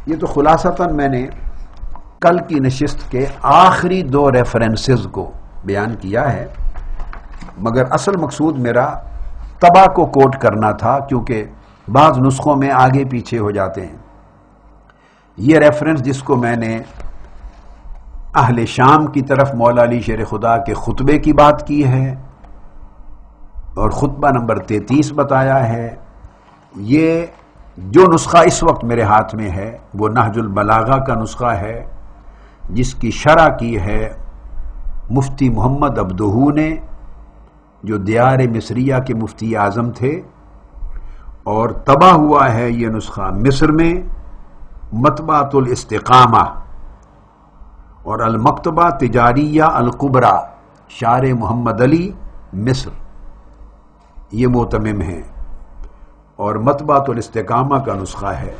یہ تو خلاصتاً میں نے کل کی نشست کے آخری 2 ریفرنسز کو بیان کیا ہے، مگر اصل مقصود میرا طبع کو کوٹ کرنا تھا، کیونکہ بعض نسخوں میں آگے پیچھے ہو جاتے ہیں۔ یہ ریفرنس جس کو میں نے اہل شام کی طرف مولا علی شیر خدا کے خطبے کی بات کی ہے اور خطبہ نمبر 33 بتایا ہے، یہ جو نسخہ اس وقت میرے ہاتھ میں ہے وہ نہج البلاغہ کا نسخہ ہے، جس کی شرح کی ہے مفتی محمد عبدہو نے، جو دیار مصریہ کے مفتی اعظم تھے، اور طبع ہوا ہے یہ نسخہ مصر میں مطبعۃ الاستقامہ اور المکتبہ تجاریہ الکبریٰ شار محمد علی مصر، یہ معتمم ہیں، اور مطبعۃ الاستقامہ کا نسخہ ہے،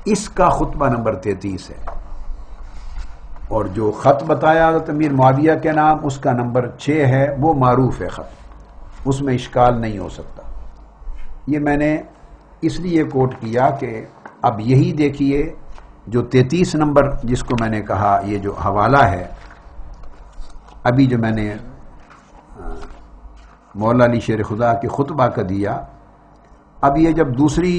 اس کا خطبہ نمبر 33 ہے، اور جو خط بتایا حضرت امیر معاویہ کے نام اس کا نمبر 6 ہے، وہ معروف ہے خط، اس میں اشکال نہیں ہو سکتا۔ یہ میں نے اس لیے کوٹ کیا کہ اب یہی دیکھیے جو 33 نمبر جس کو میں نے کہا یہ جو حوالہ ہے، ابھی جو میں نے مولا علی شیر خدا کے خطبہ کا دیا، اب یہ جب دوسری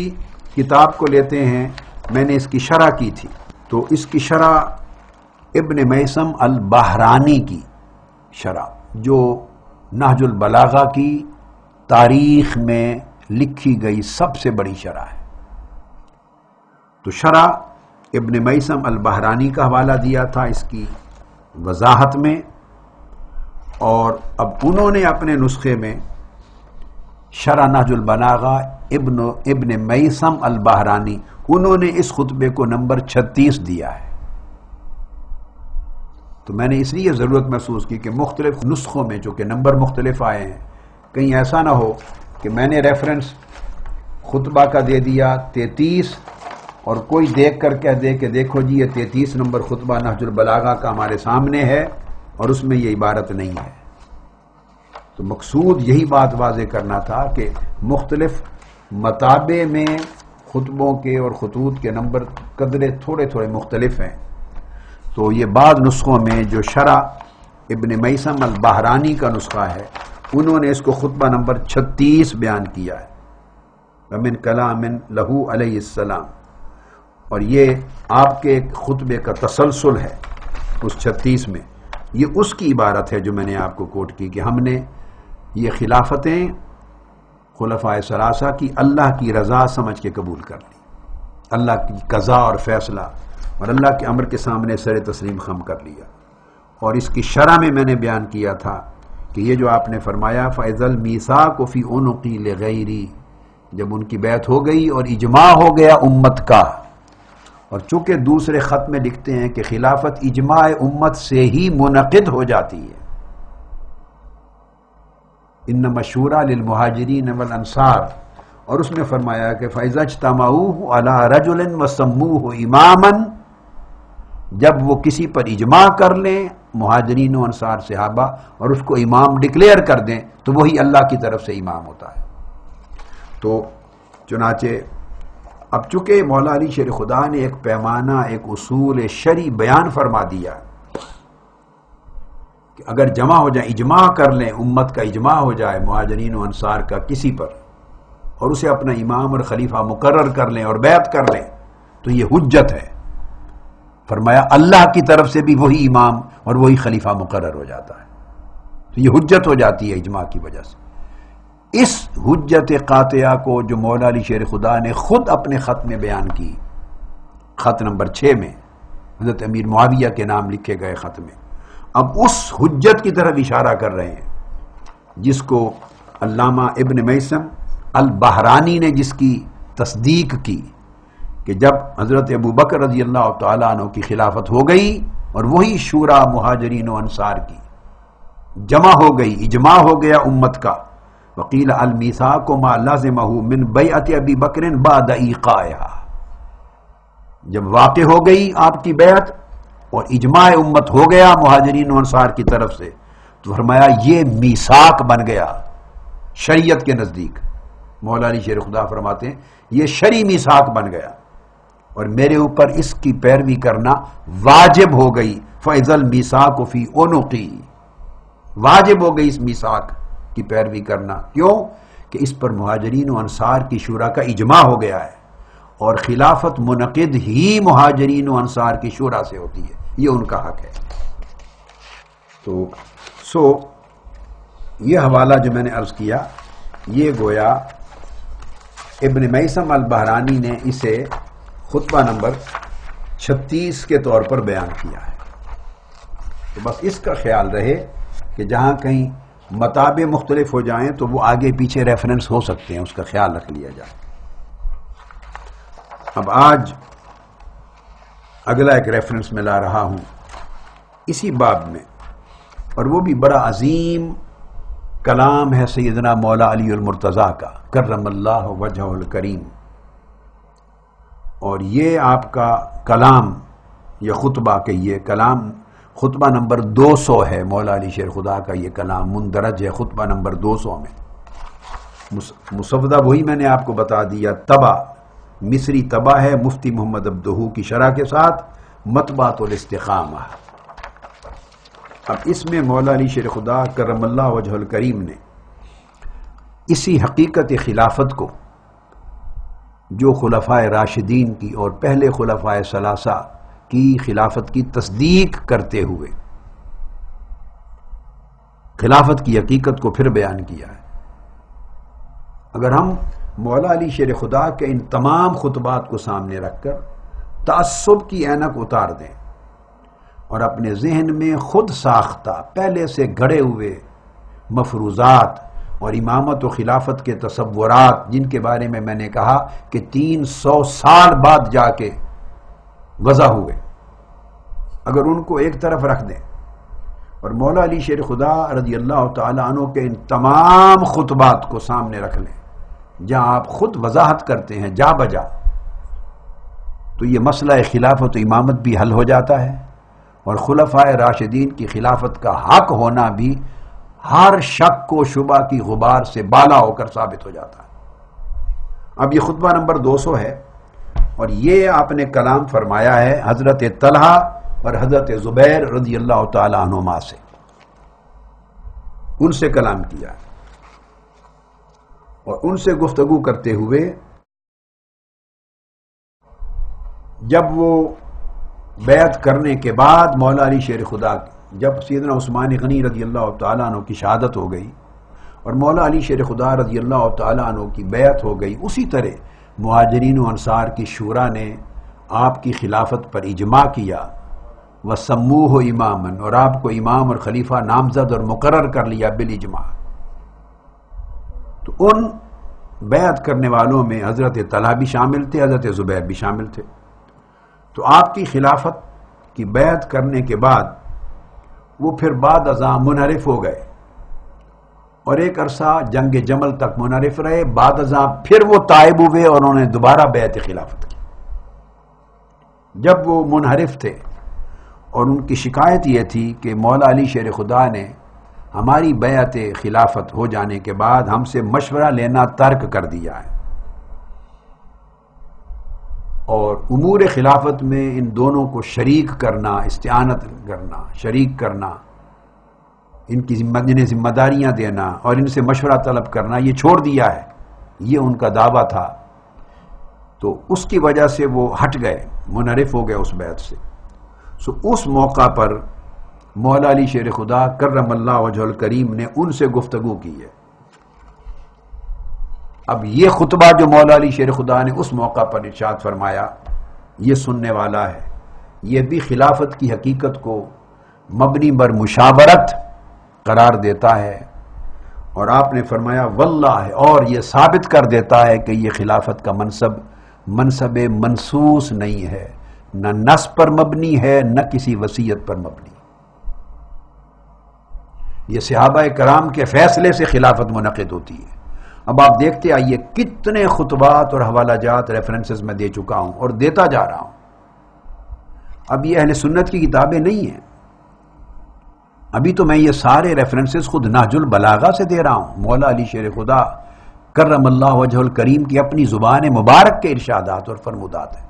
کتاب کو لیتے ہیں، میں نے اس کی شرح کی تھی، تو اس کی شرح ابن میثم البحرانی کی شرح، جو نہج البلاغہ کی تاریخ میں لکھی گئی سب سے بڑی شرح ہے، تو شرح ابن میثم البحرانی کا حوالہ دیا تھا اس کی وضاحت میں، اور اب انہوں نے اپنے نسخے میں شرح نہج البلاغہ ابن میثم البحرانی، انہوں نے اس خطبے کو نمبر 36 دیا ہے۔ تو میں نے اس لیے ضرورت محسوس کی کہ مختلف نسخوں میں چونکہ نمبر مختلف آئے ہیں، کہیں ایسا نہ ہو کہ میں نے ریفرنس خطبہ کا دے دیا 33 اور کوئی دیکھ کر کہہ دے کہ دیکھو جی یہ 33 نمبر خطبہ نہج البلاغہ کا ہمارے سامنے ہے اور اس میں یہ عبارت نہیں ہے۔ تو مقصود یہی بات واضح کرنا تھا کہ مختلف مطابع میں خطبوں کے اور خطوط کے نمبر قدرے تھوڑے تھوڑے مختلف ہیں، تو یہ بعض نسخوں میں جو شرح ابن میثم البحرانی کا نسخہ ہے، انہوں نے اس کو خطبہ نمبر 36 بیان کیا ہے، ومن کلام لہو علیہ السلام، اور یہ آپ کے ایک خطبے کا تسلسل ہے اس 36 میں، یہ اس کی عبارت ہے جو میں نے آپ کو کوٹ کی کہ ہم نے یہ خلافتیں خلفائے ثلاثہ کی اللہ کی رضا سمجھ کے قبول کر لی، اللہ کی قضا اور فیصلہ اور اللہ کے امر کے سامنے سر تسلیم خم کر لیا۔ اور اس کی شرح میں نے بیان کیا تھا کہ یہ جو آپ نے فرمایا فَإِذَا الْمِيثَاقُ فِي عُنُقِي لِغَيْرِي، جب ان کی بیعت ہو گئی اور اجماع ہو گیا امت کا، اور چونکہ دوسرے خط میں لکھتے ہیں کہ خلافت اجماع امت سے ہی منعقد ہو جاتی ہے، انما الشورى للمہاجرین والانصار، اور اس میں فرمایا کہ فَإِذَا اجْتَمَعُوا عَلَى رَجُلٍ وَسَمُّوهُ إِمَامًا، جب وہ کسی پر اجماع کر لیں مہاجرین و انصار صحابہ اور اس کو امام ڈکلیئر کر دیں، تو وہی اللہ کی طرف سے امام ہوتا ہے۔ تو چنانچہ اب چونکہ مولا علی شیر خدا نے ایک پیمانہ، ایک اصول شرعی بیان فرما دیا کہ اگر جمع ہو جائے، اجماع کر لیں، امت کا اجماع ہو جائے مہاجرین و انصار کا کسی پر، اور اسے اپنا امام اور خلیفہ مقرر کر لیں اور بیعت کر لیں، تو یہ حجت ہے۔ فرمایا اللہ کی طرف سے بھی وہی امام اور وہی خلیفہ مقرر ہو جاتا ہے، تو یہ حجت ہو جاتی ہے اجماع کی وجہ سے۔ اس حجت قاطعہ کو جو مولا علی شیر خدا نے خود اپنے خط میں بیان کی، خط نمبر 6 میں حضرت امیر معاویہ کے نام لکھے گئے خط میں، اب اس حجت کی طرف اشارہ کر رہے ہیں جس کو علامہ ابن میثم البحرانی نے جس کی تصدیق کی کہ جب حضرت ابو بکر رضی اللہ تعالیٰ عنہ کی خلافت ہو گئی اور وہی شورا مہاجرین و انصار کی جمع ہو گئی، اجماع ہو گیا امت کا، وقیل المیثاق ما لازمہ من بیعت ابی بکر بعد ایقاعہا، جب واقع ہو گئی آپ کی بیعت اور اجماع امت ہو گیا مہاجرین و انصار کی طرف سے، تو فرمایا یہ میثاق بن گیا شریعت کے نزدیک۔ مولا علی شیر خدا فرماتے ہیں یہ شرعی میثاق بن گیا، اور میرے اوپر اس کی پیروی کرنا واجب ہو گئی. فَإِذَا الْمِيثَاقُ فِي عُنُقِي، واجب ہو گئی اس میثاق کی پیروی کرنا. کیوں؟ کہ اس پر مہاجرین و انصار کی شورا کا اجماع ہو گیا ہے، اور خلافت منعقد ہی مہاجرین و انصار کی شورا سے ہوتی ہے، یہ ان کا حق ہے. تو یہ حوالہ جو میں نے عرض کیا، یہ گویا ابن میثم البحرانی نے اسے خطبہ نمبر 36 کے طور پر بیان کیا ہے. تو بس اس کا خیال رہے کہ جہاں کہیں مطابع مختلف ہو جائیں تو وہ آگے پیچھے ریفرنس ہو سکتے ہیں، اس کا خیال رکھ لیا جائے. اب آج اگلا ایک ریفرنس میں لا رہا ہوں اسی باب میں، اور وہ بھی بڑا عظیم کلام ہے سیدنا مولا علی المرتضیٰ کا کرم اللہ وجہہ الکریم. اور یہ آپ کا کلام یا خطبہ کہ یہ کلام خطبہ نمبر 200 ہے. مولا علی شیر خدا کا یہ کلام مندرج ہے خطبہ نمبر 200 میں. مسودہ وہی میں نے آپ کو بتا دیا، طبع مصری طبع ہے مفتی محمد عبدہو کی شرح کے ساتھ، مطبعۃ الاستقامہ. اب اس میں مولا علی شیر خدا کرم اللہ وجہ الکریم نے اسی حقیقت خلافت کو جو خلفائے راشدین کی اور پہلے خلفائے ثلاثہ کی خلافت کی تصدیق کرتے ہوئے خلافت کی حقیقت کو پھر بیان کیا ہے. اگر ہم مولا علی شیر خدا کے ان تمام خطبات کو سامنے رکھ کر تعصب کی اینک اتار دیں اور اپنے ذہن میں خود ساختہ پہلے سے گھڑے ہوئے مفروضات اور امامت و خلافت کے تصورات، جن کے بارے میں نے کہا کہ 300 سال بعد جا کے وضع ہوئے، اگر ان کو ایک طرف رکھ دیں اور مولا علی شیر خدا رضی اللہ تعالی عنہ کے ان تمام خطبات کو سامنے رکھ لیں جہاں آپ خود وضاحت کرتے ہیں جا بجا، تو یہ مسئلہ خلافت و امامت بھی حل ہو جاتا ہے، اور خلفائے راشدین کی خلافت کا حق ہونا بھی ہر شک و شبہ کی غبار سے بالا ہو کر ثابت ہو جاتا ہے. اب یہ خطبہ نمبر 200 ہے، اور یہ آپ نے کلام فرمایا ہے حضرت طلحہ اور حضرت زبیر رضی اللہ تعالی عنہما سے، ان سے کلام کیا ہے، اور ان سے گفتگو کرتے ہوئے جب وہ بیعت کرنے کے بعد مولا علی شیر خدا جب سیدنا عثمان غنی رضی اللہ تعالیٰ عنہ کی شہادت ہو گئی اور مولا علی شیر خدا رضی اللہ تعالیٰ عنہ کی بیعت ہو گئی، اسی طرح مہاجرین و انصار کی شورا نے آپ کی خلافت پر اجماع کیا، وَسَمُّوهُ اماماً، اور آپ کو امام اور خلیفہ نامزد اور مقرر کر لیا بالاجماع. تو ان بیعت کرنے والوں میں حضرت طلحہ بھی شامل تھے، حضرت زبیر بھی شامل تھے. تو آپ کی خلافت کی بیعت کرنے کے بعد وہ پھر بعد ازاں منحرف ہو گئے، اور ایک عرصہ جنگ جمل تک منحرف رہے. بعد ازاں پھر وہ تائب ہوئے اور انہوں نے دوبارہ بیعت خلافت کی. جب وہ منحرف تھے اور ان کی شکایت یہ تھی کہ مولا علی شیر خدا نے ہماری بیعت خلافت ہو جانے کے بعد ہم سے مشورہ لینا ترک کر دیا ہے، اور امور خلافت میں ان دونوں کو شریک کرنا، استعانت کرنا، شریک کرنا، ان کی ذمہ داریاں دینا اور ان سے مشورہ طلب کرنا یہ چھوڑ دیا ہے، یہ ان کا دعویٰ تھا. تو اس کی وجہ سے وہ ہٹ گئے، منحرف ہو گئے اس بیعت سے. اس موقع پر مولا علی شیر خدا کرم اللہ وجہ الکریم نے ان سے گفتگو کی ہے. اب یہ خطبہ جو مولا علی شیر خدا نے اس موقع پر ارشاد فرمایا، یہ سننے والا ہے، یہ بھی خلافت کی حقیقت کو مبنی بر مشاورت قرار دیتا ہے، اور آپ نے فرمایا واللہ، اور یہ ثابت کر دیتا ہے کہ یہ خلافت کا منصب منصوص نہیں ہے، نہ نص پر مبنی ہے نہ کسی وصیت پر مبنی. یہ صحابہ کرام کے فیصلے سے خلافت منعقد ہوتی ہے. اب آپ دیکھتے آئیے کتنے خطبات اور حوالہ جات ریفرنسز میں دے چکا ہوں اور دیتا جا رہا ہوں. اب یہ اہل سنت کی کتابیں نہیں ہیں، ابھی تو میں یہ سارے ریفرنسز خود نہج البلاغہ سے دے رہا ہوں، مولا علی شیر خدا کرم اللہ وجہ الکریم کی اپنی زبان مبارک کے ارشادات اور فرمودات ہیں.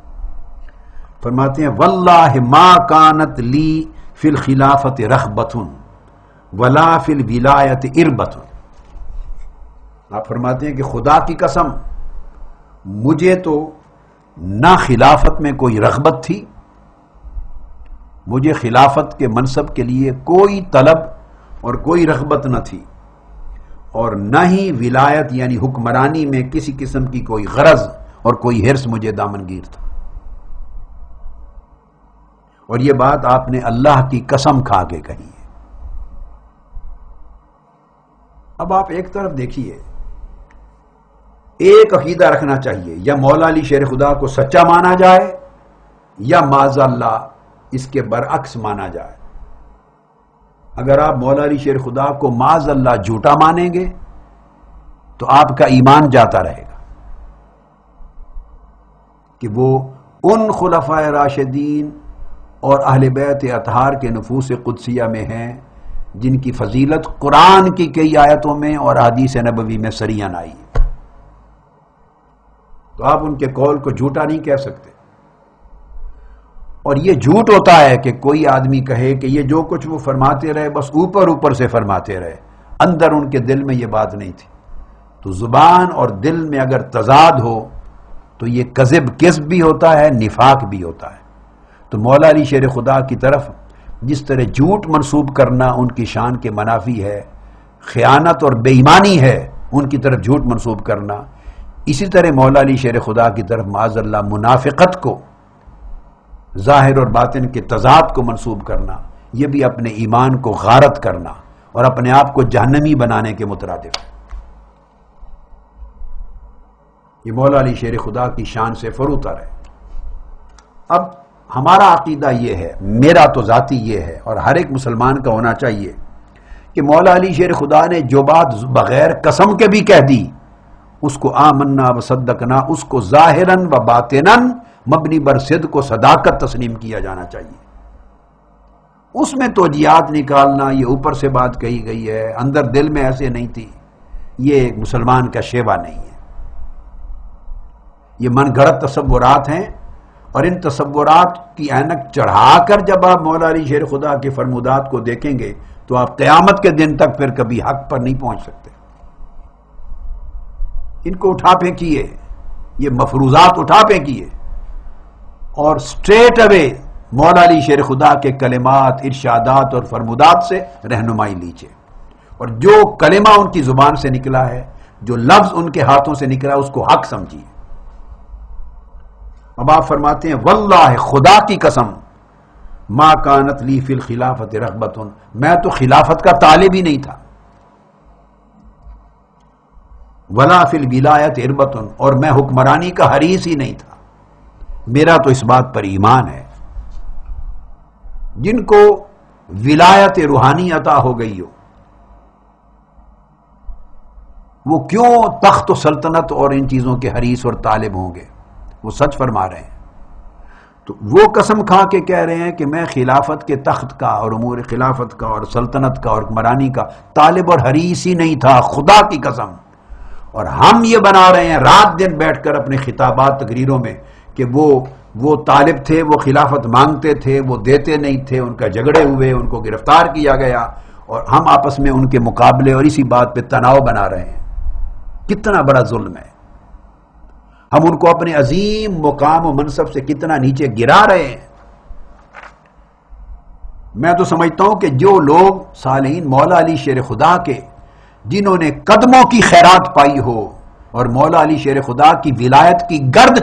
فرماتے ہیں واللہ ما کانت لی فی الخلافت رغبۃ ولا فی الولایت اربۃ. آپ فرماتے ہیں کہ خدا کی قسم مجھے تو نہ خلافت میں کوئی رغبت تھی، مجھے خلافت کے منصب کے لیے کوئی طلب اور کوئی رغبت نہ تھی، اور نہ ہی ولایت یعنی حکمرانی میں کسی قسم کی کوئی غرض اور کوئی حرص مجھے دامنگیر تھا. اور یہ بات آپ نے اللہ کی قسم کھا کے کہی ہے. اب آپ ایک طرف دیکھیے، ایک عقیدہ رکھنا چاہیے، یا مولا علی شیر خدا کو سچا مانا جائے یا معاذ اللہ اس کے برعکس مانا جائے. اگر آپ مولا علی شیر خدا کو معاذ اللہ جھوٹا مانیں گے تو آپ کا ایمان جاتا رہے گا کہ وہ ان خلفائے راشدین اور اہل بیت اطہار کے نفوس قدسیہ میں ہیں جن کی فضیلت قرآن کی کئی آیتوں میں اور حدیث نبوی میں سریعاً آئی ہے. تو آپ ان کے قول کو جھوٹا نہیں کہہ سکتے. اور یہ جھوٹ ہوتا ہے کہ کوئی آدمی کہے کہ یہ جو کچھ وہ فرماتے رہے بس اوپر اوپر سے فرماتے رہے، اندر ان کے دل میں یہ بات نہیں تھی. تو زبان اور دل میں اگر تضاد ہو تو یہ کذب بھی ہوتا ہے، نفاق بھی ہوتا ہے. تو مولا علی شیر خدا کی طرف جس طرح جھوٹ منسوب کرنا ان کی شان کے منافی ہے، خیانت اور بے ایمانی ہے ان کی طرف جھوٹ منسوب کرنا، اسی طرح مولا علی شیر خدا کی طرف معاذ اللہ منافقت کو، ظاہر اور باطن کے تضاد کو منسوب کرنا، یہ بھی اپنے ایمان کو غارت کرنا اور اپنے آپ کو جہنمی بنانے کے مترادف ہے. یہ مولا علی شیر خدا کی شان سے فروتر ہے. اب ہمارا عقیدہ یہ ہے، میرا تو ذاتی یہ ہے اور ہر ایک مسلمان کا ہونا چاہیے کہ مولا علی شیر خدا نے جو بات بغیر قسم کے بھی کہہ دی اس کو آمنا و صدقنا، اس کو ظاہراً و باطناً مبنی بر صدق و صداقت تسلیم کیا جانا چاہیے. اس میں توجیہات نکالنا، یہ اوپر سے بات کہی گئی ہے اندر دل میں ایسے نہیں تھی، یہ ایک مسلمان کا شیوا نہیں ہے. یہ من گھڑت تصورات ہیں، اور ان تصورات کی اینک چڑھا کر جب آپ مولا علی شیر خدا کے فرمودات کو دیکھیں گے تو آپ قیامت کے دن تک پھر کبھی حق پر نہیں پہنچ سکتے. ان کو اٹھا پھینکیے، یہ مفروضات اٹھا پھینکیے اور سٹریٹ اوے مولا علی شیر خدا کے کلمات، ارشادات اور فرمودات سے رہنمائی لیجیے، اور جو کلمہ ان کی زبان سے نکلا ہے، جو لفظ ان کے ہاتھوں سے نکلا ہے، اس کو حق سمجھیے. اب آپ فرماتے ہیں واللہ خدا کی قسم ما کانت لی فی الخلافت رغبۃ، میں تو خلافت کا طالب ہی نہیں تھا، ولا فی الولایت اربۃ، اور میں حکمرانی کا حریص ہی نہیں تھا. میرا تو اس بات پر ایمان ہے جن کو ولایت روحانی عطا ہو گئی ہو وہ کیوں تخت و سلطنت اور ان چیزوں کے حریص اور طالب ہوں گے؟ وہ سچ فرما رہے ہیں. تو وہ قسم کھا کے کہہ رہے ہیں کہ میں خلافت کے تخت کا اور امور خلافت کا اور سلطنت کا اور حکمرانی کا طالب اور حریص ہی نہیں تھا، خدا کی قسم. اور ہم یہ بنا رہے ہیں رات دن بیٹھ کر اپنے خطابات تقریروں میں کہ وہ طالب تھے، وہ خلافت مانگتے تھے، وہ دیتے نہیں تھے، ان کا جھگڑے ہوئے، ان کو گرفتار کیا گیا، اور ہم آپس میں ان کے مقابلے اور اسی بات پہ تناؤ بنا رہے ہیں. کتنا بڑا ظلم ہے. ہم ان کو اپنے عظیم مقام و منصب سے کتنا نیچے گرا رہے ہیں. میں تو سمجھتا ہوں کہ جو لوگ صالحین مولا علی شیر خدا کے جنہوں نے قدموں کی خیرات پائی ہو اور مولا علی شیر خدا کی ولایت کی گرد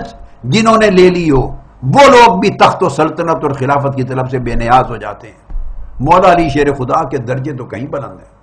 جنہوں نے لے لی ہو، وہ لوگ بھی تخت و سلطنت اور خلافت کی طرف سے بے نیاز ہو جاتے ہیں. مولا علی شیر خدا کے درجے تو کہیں بلند ہیں.